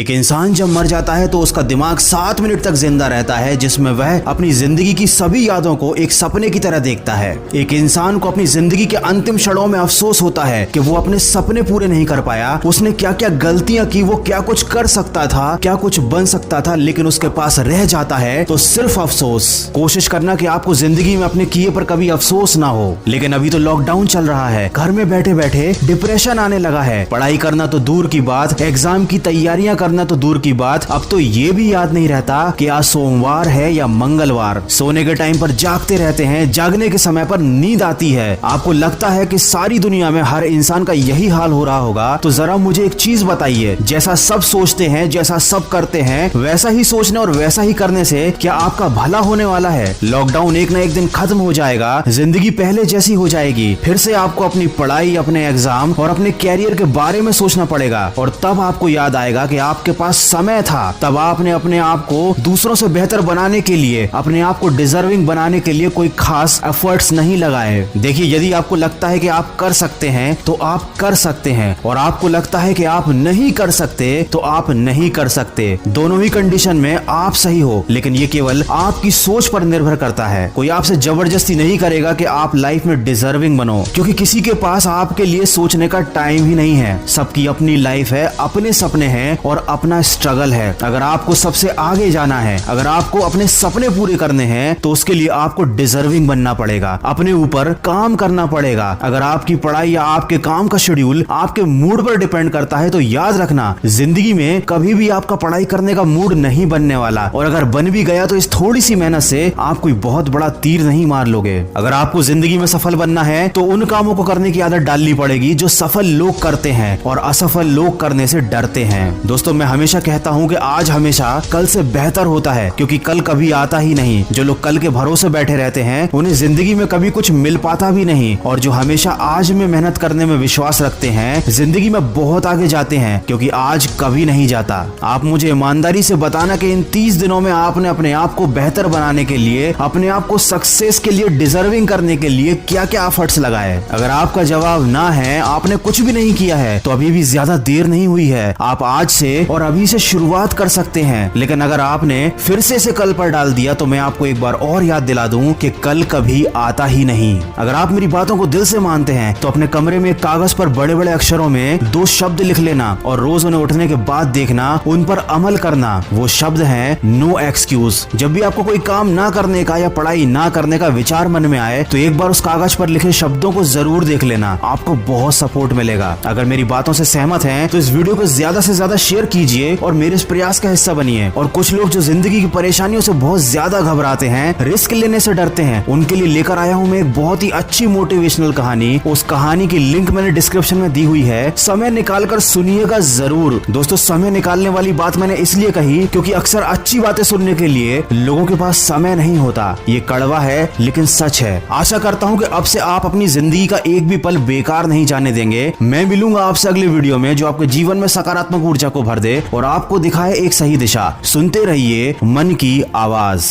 एक इंसान जब मर जाता है तो उसका दिमाग 7 मिनट तक जिंदा रहता है, जिसमें वह अपनी जिंदगी की सभी यादों को एक सपने की तरह देखता है। एक इंसान को अपनी जिंदगी के अंतिम क्षणों में अफसोस होता है कि वो अपने सपने पूरे नहीं कर पाया, उसने क्या क्या गलतियां की, वो क्या कुछ कर सकता था, क्या कुछ बन सकता था, लेकिन उसके पास रह जाता है तो सिर्फ अफसोस। कोशिश करना कि आपको जिंदगी में अपने किए पर कभी अफसोस ना हो। लेकिन अभी तो लॉकडाउन चल रहा है, घर में बैठे बैठे डिप्रेशन आने लगा है। पढ़ाई करना तो दूर की बात, एग्जाम की तैयारियां करना तो दूर की बात, अब तो ये भी याद नहीं रहता कि आज सोमवार है या मंगलवार। सोने के टाइम पर जागते रहते हैं, जागने के समय पर नींद आती है। आपको लगता है कि सारी दुनिया में हर इंसान का यही हाल हो रहा होगा। तो जरा मुझे एक चीज बताइए, जैसा सब सोचते हैं, जैसा सब करते हैं, वैसा ही सोचने और वैसा ही करने से क्या आपका भला होने वाला है? लॉकडाउन एक ना एक दिन खत्म हो जाएगा, जिंदगी पहले जैसी हो जाएगी। फिर से आपको अपनी पढ़ाई, अपने एग्जाम और अपने कैरियर के बारे में सोचना पड़ेगा। और तब आपको याद आएगा कि आपके पास समय था, तब आपने अपने आप को दूसरों से बेहतर बनाने के लिए, अपने आप को डिजर्विंग बनाने के लिए कोई खास एफर्ट्स नहीं लगाए। देखिए, यदि आपको लगता है कि आप कर सकते हैं तो आप कर सकते हैं, और आपको लगता है कि आप नहीं कर सकते तो आप नहीं कर सकते। दोनों ही कंडीशन में आप सही हो, लेकिन ये केवल आपकी सोच पर निर्भर करता है। कोई आपसे जबरदस्ती नहीं करेगा कि आप लाइफ में डिजर्विंग बनो, क्योंकि किसी के पास आपके लिए सोचने का टाइम ही नहीं है। सबकी अपनी लाइफ है, अपने सपने हैं और अपना स्ट्रगल है। अगर आपको सबसे आगे जाना है, अगर आपको अपने सपने पूरे करने हैं, तो उसके लिए आपको डिजर्विंग बनना पड़ेगा, अपने ऊपर काम करना पड़ेगा। अगर आपकी पढ़ाई या आपके काम का शेड्यूल आपके मूड पर डिपेंड करता है तो याद रखना, जिंदगी में कभी भी आपका पढ़ाई करने का मूड नहीं बनने वाला, और अगर बन भी गया तो इस थोड़ी सी मेहनत से आप कोई बहुत बड़ा तीर नहीं मार लोगे। अगर आपको जिंदगी में सफल बनना है तो उन कामों को करने की आदत डालनी पड़ेगी जो सफल लोग करते हैं और असफल लोग करने से डरते हैं। दोस्तों, मैं हमेशा कहता हूँ कि आज हमेशा कल से बेहतर होता है, क्योंकि कल कभी आता ही नहीं। जो लोग कल के भरोसे बैठे रहते हैं उन्हें जिंदगी में कभी कुछ मिल पाता भी नहीं, और जो हमेशा आज में मेहनत करने में विश्वास रखते हैं जिंदगी में बहुत आगे जाते हैं, क्योंकि आज कभी नहीं जाता। आप मुझे ईमानदारी से बताना कि इन 30 दिनों में आपने अपने आप को बेहतर बनाने के लिए, अपने आप को सक्सेस के लिए, डिजर्विंग करने के लिए क्या क्या एफर्ट्स लगाए? अगर आपका जवाब ना है, आपने कुछ भी नहीं किया है, तो अभी भी ज्यादा देर नहीं हुई है। आप आज से और अभी से शुरुआत कर सकते हैं। लेकिन अगर आपने फिर से इसे कल पर डाल दिया तो मैं आपको एक बार और याद दिला दूं कि कल कभी आता ही नहीं। अगर आप मेरी बातों को दिल से मानते हैं तो अपने कमरे में कागज पर बड़े बड़े अक्षरों में 2 शब्द लिख लेना, और रोज उन्हें उठने के बाद देखना, उन पर अमल करना। वो शब्द हैं नो एक्सक्यूज। जब भी आपको कोई काम ना करने का या पढ़ाई ना करने का विचार मन में आए तो एक बार उस कागज पर लिखे शब्दों को जरूर देख लेना, आपको बहुत सपोर्ट मिलेगा। अगर मेरी बातों से सहमत हैं तो इस वीडियो को ज्यादा से ज्यादा शेयर कीजिए और मेरे इस प्रयास का हिस्सा बनिए। और कुछ लोग जो जिंदगी की परेशानियों से बहुत ज्यादा घबराते हैं, रिस्क लेने से डरते हैं, उनके लिए लेकर आया हूँ मैं एक बहुत ही अच्छी मोटिवेशनल कहानी। उस कहानी की लिंक मैंने डिस्क्रिप्शन में दी हुई है, समय निकालकर सुनिएगा जरूर। दोस्तों, समय निकालने वाली बात मैंने इसलिए कही क्योंकि अक्सर अच्छी बातें सुनने के लिए लोगों के पास समय नहीं होता। ये कड़वा है लेकिन सच है। आशा करता हूँ कि अब से आप अपनी जिंदगी का एक भी पल बेकार नहीं जाने देंगे। मैं मिलूंगा आपसे अगले वीडियो में जो आपके जीवन में सकारात्मक ऊर्जा को भर दे और आपको दिखाए एक सही दिशा। सुनते रहिए मन की आवाज।